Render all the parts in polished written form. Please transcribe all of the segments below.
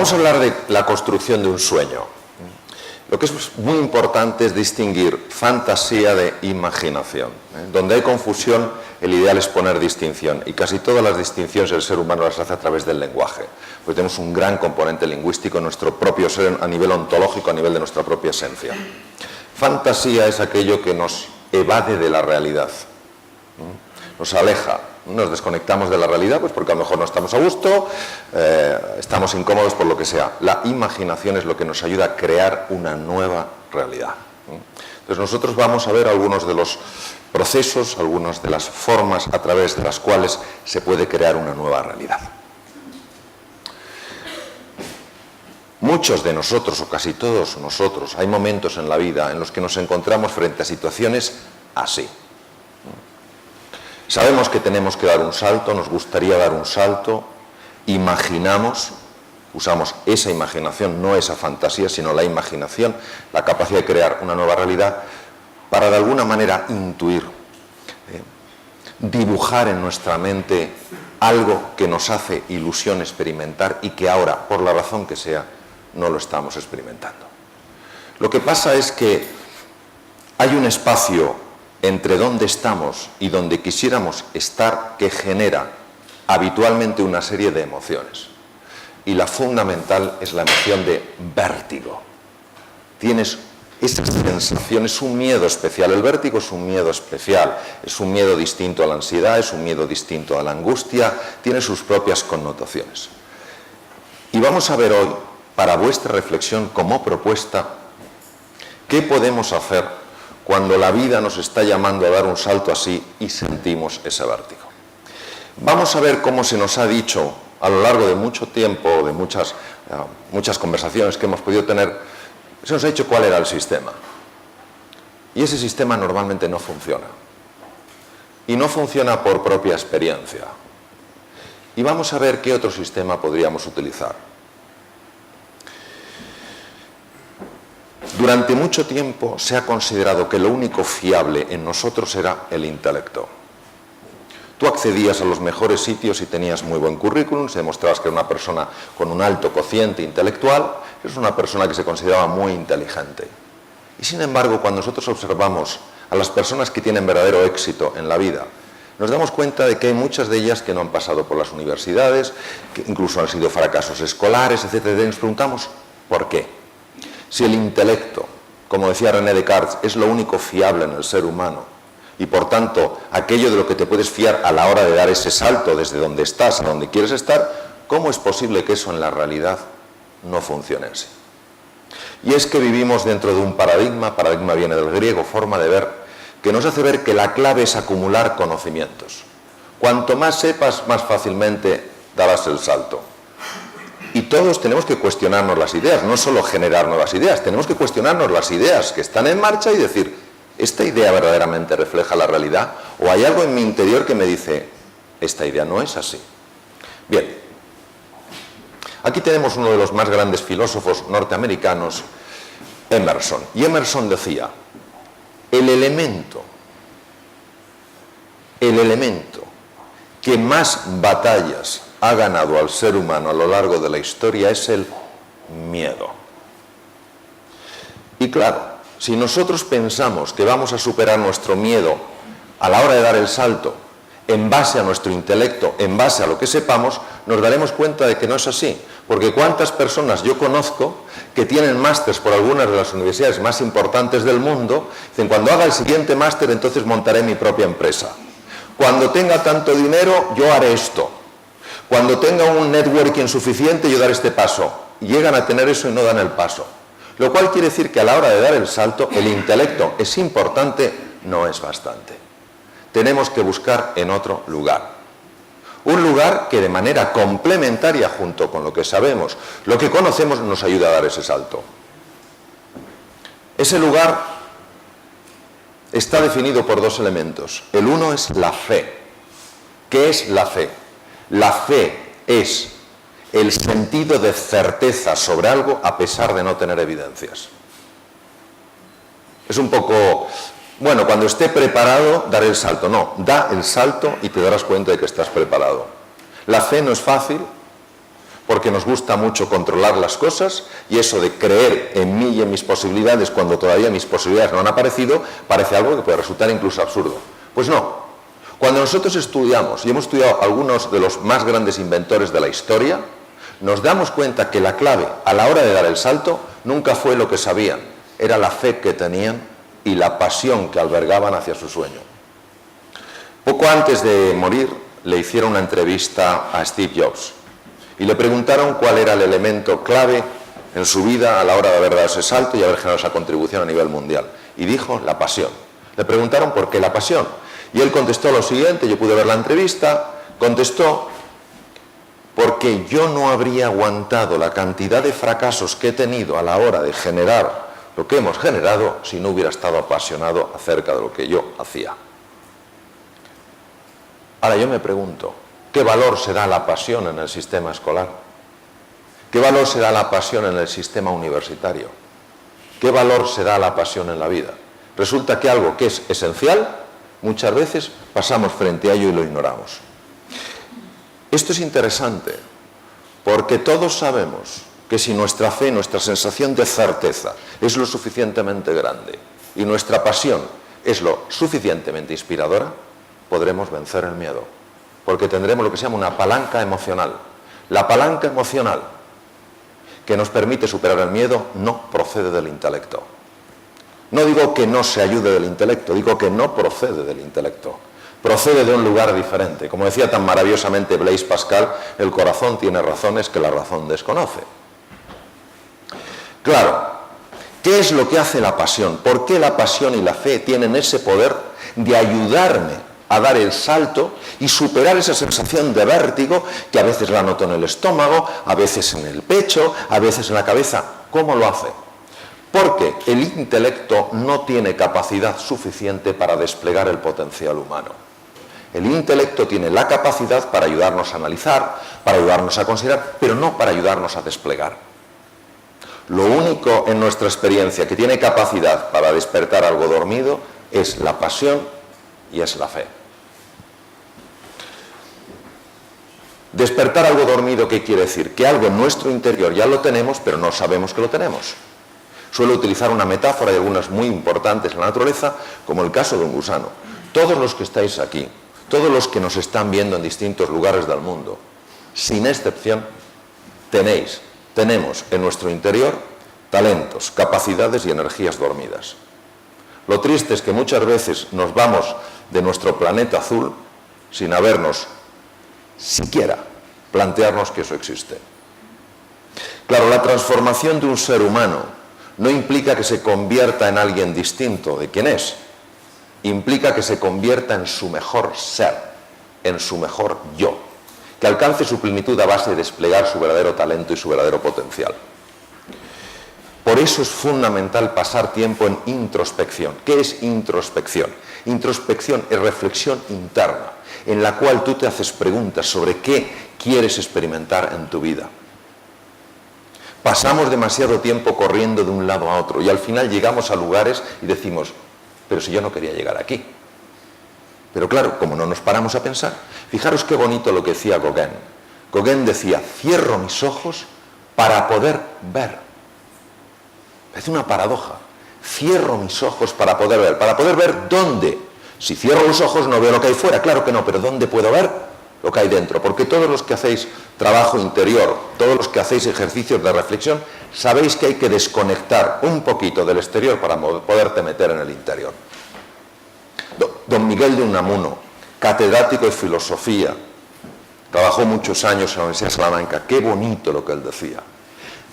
Vamos a hablar de la construcción de un sueño. Lo que es muy importante es distinguir fantasía de imaginación. Donde hay confusión, el ideal es poner distinción. Y casi todas las distinciones el ser humano las hace a través del lenguaje. Porque tenemos un gran componente lingüístico en nuestro propio ser, a nivel ontológico, a nivel de nuestra propia esencia. Fantasía es aquello que nos evade de la realidad. Nos aleja. Nos desconectamos de la realidad, pues porque a lo mejor no estamos a gusto, estamos incómodos por lo que sea. La imaginación es lo que nos ayuda a crear una nueva realidad. Entonces nosotros vamos a ver algunos de los procesos, algunas de las formas a través de las cuales se puede crear una nueva realidad. Muchos de nosotros, o casi todos nosotros, hay momentos en la vida en los que nos encontramos frente a situaciones así. Sabemos que tenemos que dar un salto, nos gustaría dar un salto, imaginamos, usamos esa imaginación, no esa fantasía, sino la imaginación, la capacidad de crear una nueva realidad, para de alguna manera intuir, dibujar en nuestra mente algo que nos hace ilusión experimentar y que ahora, por la razón que sea, no lo estamos experimentando. Lo que pasa es que hay un espacio entre donde estamos y donde quisiéramos estar, que genera habitualmente una serie de emociones. Y la fundamental es la emoción de vértigo. Tienes esa sensación, es un miedo especial. El vértigo es un miedo especial, es un miedo distinto a la ansiedad, es un miedo distinto a la angustia, tiene sus propias connotaciones. Y vamos a ver hoy, para vuestra reflexión como propuesta, qué podemos hacer cuando la vida nos está llamando a dar un salto así y sentimos ese vértigo. Vamos a ver cómo se nos ha dicho a lo largo de mucho tiempo, de muchas conversaciones que hemos podido tener, se nos ha dicho cuál era el sistema. Y ese sistema normalmente no funciona. Y no funciona por propia experiencia. Y vamos a ver qué otro sistema podríamos utilizar. Durante mucho tiempo se ha considerado que lo único fiable en nosotros era el intelecto. Tú accedías a los mejores sitios y tenías muy buen currículum, se demostrabas que era una persona con un alto cociente intelectual, eres una persona que se consideraba muy inteligente. Y sin embargo, cuando nosotros observamos a las personas que tienen verdadero éxito en la vida, nos damos cuenta de que hay muchas de ellas que no han pasado por las universidades, que incluso han sido fracasos escolares, etc. Y nos preguntamos, ¿por qué? Si el intelecto, como decía René Descartes, es lo único fiable en el ser humano y por tanto aquello de lo que te puedes fiar a la hora de dar ese salto desde donde estás a donde quieres estar, ¿cómo es posible que eso en la realidad no funcione así? Y es que vivimos dentro de un paradigma viene del griego, forma de ver, que nos hace ver que la clave es acumular conocimientos. Cuanto más sepas, más fácilmente darás el salto. Y todos tenemos que cuestionarnos las ideas, no solo generar nuevas ideas, tenemos que cuestionarnos las ideas que están en marcha y decir, ¿esta idea verdaderamente refleja la realidad? ¿O hay algo en mi interior que me dice, esta idea no es así? Bien, aquí tenemos uno de los más grandes filósofos norteamericanos, Emerson. Y Emerson decía, el elemento que más batallas ha ganado al ser humano a lo largo de la historia es el miedo. Y claro, si nosotros pensamos que vamos a superar nuestro miedo a la hora de dar el salto en base a nuestro intelecto, en base a lo que sepamos, nos daremos cuenta de que no es así. Porque cuántas personas yo conozco que tienen másters por algunas de las universidades más importantes del mundo, dicen, cuando haga el siguiente máster entonces montaré mi propia empresa. Cuando tenga tanto dinero yo haré esto. Cuando tenga un networking suficiente, yo daré este paso. Llegan a tener eso y no dan el paso. Lo cual quiere decir que a la hora de dar el salto, el intelecto es importante, no es bastante. Tenemos que buscar en otro lugar. Un lugar que de manera complementaria, junto con lo que sabemos, lo que conocemos, nos ayuda a dar ese salto. Ese lugar está definido por dos elementos. El uno es la fe. ¿Qué es la fe? La fe es el sentido de certeza sobre algo a pesar de no tener evidencias. Es un poco, bueno, cuando esté preparado, daré el salto. No, da el salto y te darás cuenta de que estás preparado. La fe no es fácil, porque nos gusta mucho controlar las cosas, y eso de creer en mí y en mis posibilidades cuando todavía mis posibilidades no han aparecido, parece algo que puede resultar incluso absurdo. Pues no. Cuando nosotros estudiamos, y hemos estudiado algunos de los más grandes inventores de la historia, nos damos cuenta que la clave a la hora de dar el salto nunca fue lo que sabían, era la fe que tenían y la pasión que albergaban hacia su sueño. Poco antes de morir le hicieron una entrevista a Steve Jobs y le preguntaron cuál era el elemento clave en su vida a la hora de haber dado ese salto y haber generado esa contribución a nivel mundial. Y dijo la pasión. Le preguntaron por qué la pasión. Y él contestó lo siguiente, yo pude ver la entrevista, contestó: porque yo no habría aguantado la cantidad de fracasos que he tenido a la hora de generar lo que hemos generado si no hubiera estado apasionado acerca de lo que yo hacía. Ahora yo me pregunto, ¿qué valor se da a la pasión en el sistema escolar? ¿Qué valor se da a la pasión en el sistema universitario? ¿Qué valor se da a la pasión en la vida? Resulta que algo que es esencial, muchas veces pasamos frente a ello y lo ignoramos. Esto es interesante, porque todos sabemos que si nuestra fe, nuestra sensación de certeza es lo suficientemente grande y nuestra pasión es lo suficientemente inspiradora, podremos vencer el miedo, porque tendremos lo que se llama una palanca emocional. La palanca emocional que nos permite superar el miedo no procede del intelecto. No digo que no se ayude del intelecto, digo que no procede del intelecto. Procede de un lugar diferente. Como decía tan maravillosamente Blaise Pascal, el corazón tiene razones que la razón desconoce. Claro, ¿qué es lo que hace la pasión? ¿Por qué la pasión y la fe tienen ese poder de ayudarme a dar el salto y superar esa sensación de vértigo que a veces la noto en el estómago, a veces en el pecho, a veces en la cabeza? ¿Cómo lo hace? Porque el intelecto no tiene capacidad suficiente para desplegar el potencial humano. El intelecto tiene la capacidad para ayudarnos a analizar, para ayudarnos a considerar, pero no para ayudarnos a desplegar. Lo único en nuestra experiencia que tiene capacidad para despertar algo dormido es la pasión y es la fe. Despertar algo dormido, ¿qué quiere decir? Que algo en nuestro interior ya lo tenemos, pero no sabemos que lo tenemos. Suelo utilizar una metáfora y algunas muy importantes en la naturaleza, como el caso de un gusano. Todos los que estáis aquí, todos los que nos están viendo en distintos lugares del mundo, sin excepción, tenemos en nuestro interior talentos, capacidades y energías dormidas. Lo triste es que muchas veces nos vamos de nuestro planeta azul sin habernos siquiera plantearnos que eso existe. Claro, la transformación de un ser humano no implica que se convierta en alguien distinto de quien es, implica que se convierta en su mejor ser, en su mejor yo, que alcance su plenitud a base de desplegar su verdadero talento y su verdadero potencial. Por eso es fundamental pasar tiempo en introspección. ¿Qué es introspección? Introspección es reflexión interna, en la cual tú te haces preguntas sobre qué quieres experimentar en tu vida. Pasamos demasiado tiempo corriendo de un lado a otro y al final llegamos a lugares y decimos, pero si yo no quería llegar aquí. Pero claro, como no nos paramos a pensar, fijaros qué bonito lo que decía Gauguin. Gauguin decía, cierro mis ojos para poder ver. Es una paradoja. Cierro mis ojos para poder ver dónde. Si cierro los ojos no veo lo que hay fuera, claro que no, pero ¿dónde puedo ver lo que hay dentro? Porque todos los que hacéis trabajo interior, todos los que hacéis ejercicios de reflexión, sabéis que hay que desconectar un poquito del exterior para poderte meter en el interior. Don Miguel de Unamuno, catedrático de filosofía, trabajó muchos años en la Universidad de Salamanca. Qué bonito lo que él decía.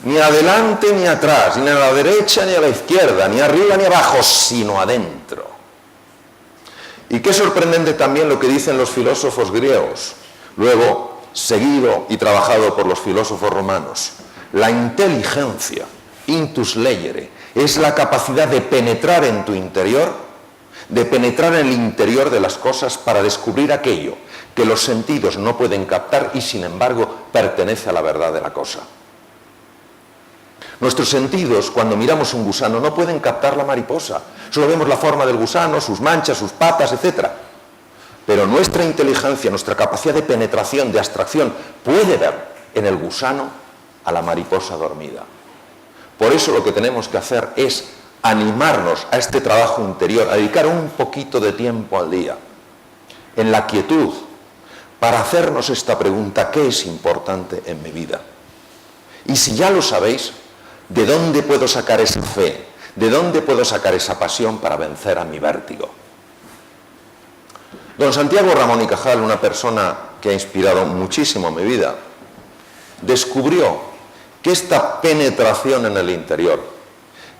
Ni adelante ni atrás, ni a la derecha ni a la izquierda, ni arriba ni abajo, sino adentro. Y qué sorprendente también lo que dicen los filósofos griegos, luego seguido y trabajado por los filósofos romanos. La inteligencia, intus legere, es la capacidad de penetrar en tu interior, de penetrar en el interior de las cosas para descubrir aquello que los sentidos no pueden captar y sin embargo pertenece a la verdad de la cosa. Nuestros sentidos, cuando miramos un gusano, no pueden captar la mariposa. Solo vemos la forma del gusano, sus manchas, sus patas, etc. Pero nuestra inteligencia, nuestra capacidad de penetración, de abstracción, puede ver en el gusano a la mariposa dormida. Por eso lo que tenemos que hacer es animarnos a este trabajo interior, a dedicar un poquito de tiempo al día, en la quietud, para hacernos esta pregunta: ¿qué es importante en mi vida? Y si ya lo sabéis, ¿de dónde puedo sacar esa fe? ¿De dónde puedo sacar esa pasión para vencer a mi vértigo? Don Santiago Ramón y Cajal, una persona que ha inspirado muchísimo mi vida, descubrió que esta penetración en el interior,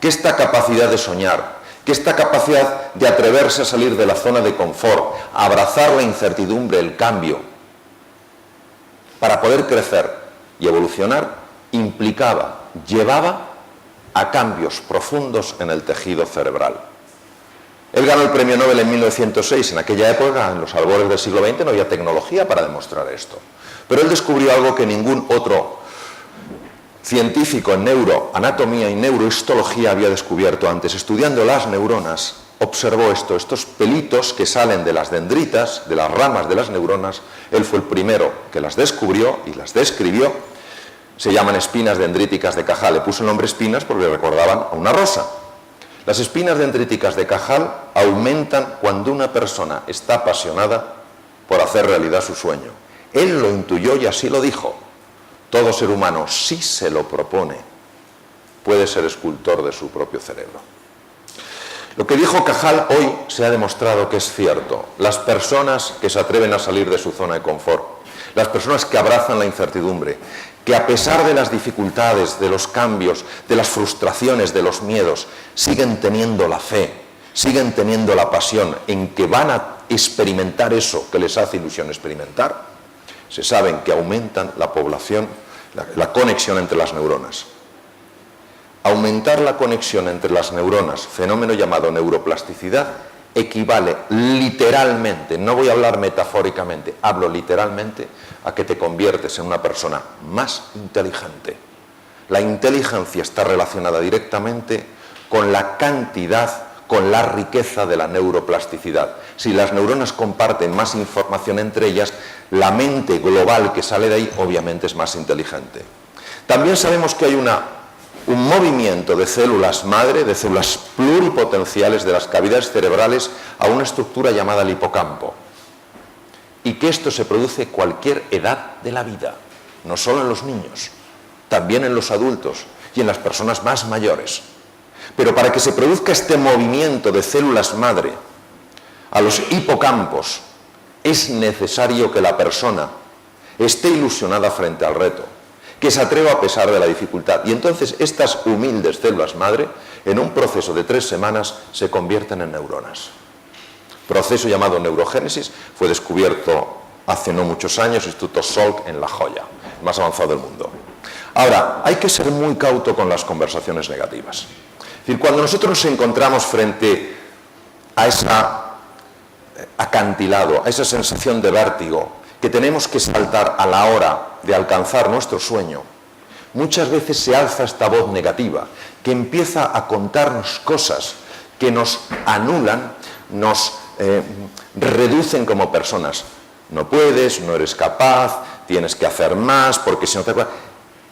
que esta capacidad de soñar, que esta capacidad de atreverse a salir de la zona de confort, a abrazar la incertidumbre, el cambio, para poder crecer y evolucionar, llevaba a cambios profundos en el tejido cerebral. Él ganó el premio Nobel en 1906. En aquella época, en los albores del siglo XX, no había tecnología para demostrar esto. Pero él descubrió algo que ningún otro científico en neuroanatomía y neurohistología había descubierto antes. Estudiando las neuronas, observó estos pelitos que salen de las dendritas, de las ramas de las neuronas. Él fue el primero que las descubrió y las describió. Se llaman espinas dendríticas de Cajal. Le puso el nombre espinas porque le recordaban a una rosa. Las espinas dendríticas de Cajal aumentan cuando una persona está apasionada por hacer realidad su sueño. Él lo intuyó y así lo dijo. Todo ser humano, si se lo propone, puede ser escultor de su propio cerebro. Lo que dijo Cajal hoy se ha demostrado que es cierto. Las personas que se atreven a salir de su zona de confort, las personas que abrazan la incertidumbre, que a pesar de las dificultades, de los cambios, de las frustraciones, de los miedos, siguen teniendo la fe, siguen teniendo la pasión en que van a experimentar eso que les hace ilusión experimentar, se saben que aumentan la población, la conexión entre las neuronas. Aumentar la conexión entre las neuronas, fenómeno llamado neuroplasticidad, equivale literalmente, no voy a hablar metafóricamente, hablo literalmente, a que te conviertes en una persona más inteligente. La inteligencia está relacionada directamente con la cantidad, con la riqueza de la neuroplasticidad. Si las neuronas comparten más información entre ellas, la mente global que sale de ahí obviamente es más inteligente. También sabemos que hay un movimiento de células madre, de células pluripotenciales de las cavidades cerebrales a una estructura llamada el hipocampo. Y que esto se produce a cualquier edad de la vida, no solo en los niños, también en los adultos y en las personas más mayores. Pero para que se produzca este movimiento de células madre a los hipocampos, es necesario que la persona esté ilusionada frente al reto, que se atreva a pesar de la dificultad. Y entonces estas humildes células madre, en un proceso de 3 semanas, se convierten en neuronas. Proceso llamado neurogénesis, fue descubierto hace no muchos años, Instituto Salk en La Joya, el más avanzado del mundo. Ahora, hay que ser muy cauto con las conversaciones negativas. Es decir, cuando nosotros nos encontramos frente a ese acantilado, a esa sensación de vértigo, que tenemos que saltar a la hora de alcanzar nuestro sueño, muchas veces se alza esta voz negativa, que empieza a contarnos cosas que nos anulan, nos reducen como personas. No puedes, no eres capaz, tienes que hacer más, porque si no te...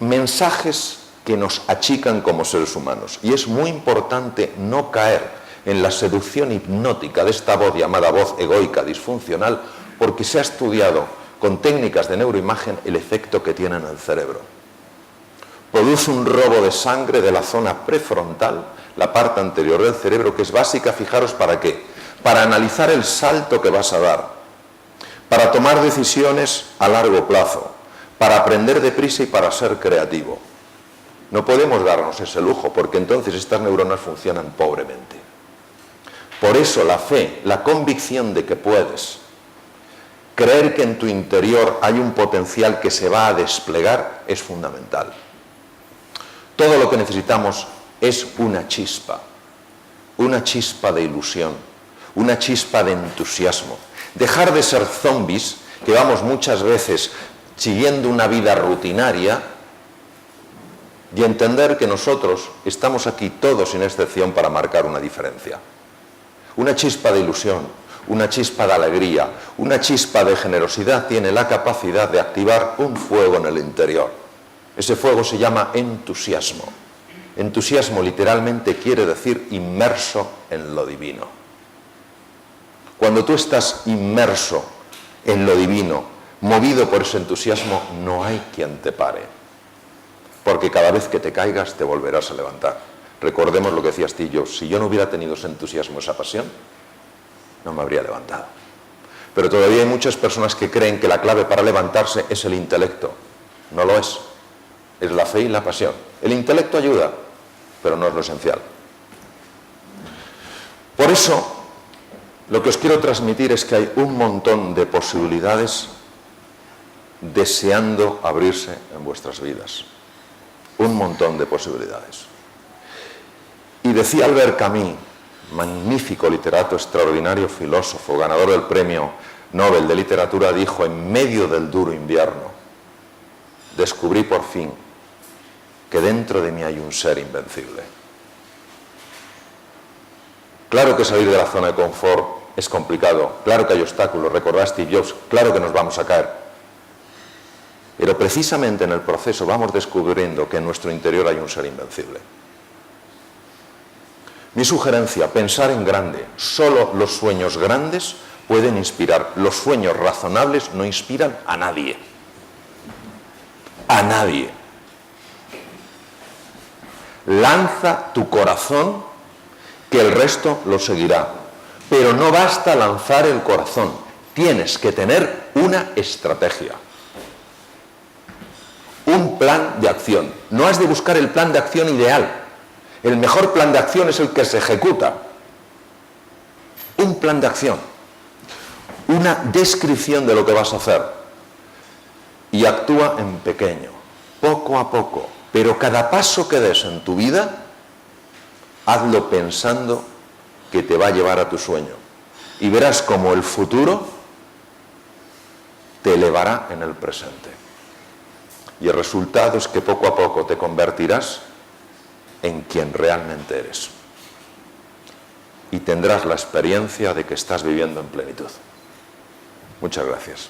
Mensajes que nos achican como seres humanos. Y es muy importante no caer en la seducción hipnótica de esta voz llamada voz egoica disfuncional, porque se ha estudiado con técnicas de neuroimagen el efecto que tiene en el cerebro. Produce un robo de sangre de la zona prefrontal, la parte anterior del cerebro, que es básica, fijaros, ¿para qué? Para analizar el salto que vas a dar, para tomar decisiones a largo plazo, para aprender deprisa y para ser creativo. No podemos darnos ese lujo, porque entonces estas neuronas funcionan pobremente. Por eso la fe, la convicción de que puedes, creer que en tu interior hay un potencial que se va a desplegar, es fundamental. Todo lo que necesitamos es una chispa de ilusión, una chispa de entusiasmo. Dejar de ser zombies, que vamos muchas veces siguiendo una vida rutinaria, y entender que nosotros estamos aquí todos sin excepción para marcar una diferencia. Una chispa de ilusión, una chispa de alegría, una chispa de generosidad tiene la capacidad de activar un fuego en el interior. Ese fuego se llama entusiasmo. Entusiasmo literalmente quiere decir inmerso en lo divino. Cuando tú estás inmerso en lo divino, movido por ese entusiasmo, no hay quien te pare. Porque cada vez que te caigas te volverás a levantar. Recordemos lo que decía Steve Jobs, si yo no hubiera tenido ese entusiasmo, esa pasión, no me habría levantado. Pero todavía hay muchas personas que creen que la clave para levantarse es el intelecto. No lo es. Es la fe y la pasión. El intelecto ayuda, pero no es lo esencial. Por eso, lo que os quiero transmitir es que hay un montón de posibilidades deseando abrirse en vuestras vidas. Un montón de posibilidades. Y decía Albert Camus, magnífico literato, extraordinario filósofo, ganador del premio Nobel de Literatura, dijo: en medio del duro invierno, descubrí por fin que dentro de mí hay un ser invencible. Claro que salir de la zona de confort es complicado, claro que hay obstáculos, recordad Steve Jobs, claro que nos vamos a caer. Pero precisamente en el proceso vamos descubriendo que en nuestro interior hay un ser invencible. Mi sugerencia, pensar en grande. Solo los sueños grandes pueden inspirar. Los sueños razonables no inspiran a nadie. A nadie. Lanza tu corazón, que el resto lo seguirá. Pero no basta lanzar el corazón. Tienes que tener una estrategia. Un plan de acción. No has de buscar el plan de acción ideal. El mejor plan de acción es el que se ejecuta. Un plan de acción. Una descripción de lo que vas a hacer. Y actúa en pequeño, poco a poco. Pero cada paso que des en tu vida, hazlo pensando que te va a llevar a tu sueño. Y verás cómo el futuro te elevará en el presente. Y el resultado es que poco a poco te convertirás en quien realmente eres. Y tendrás la experiencia de que estás viviendo en plenitud. Muchas gracias.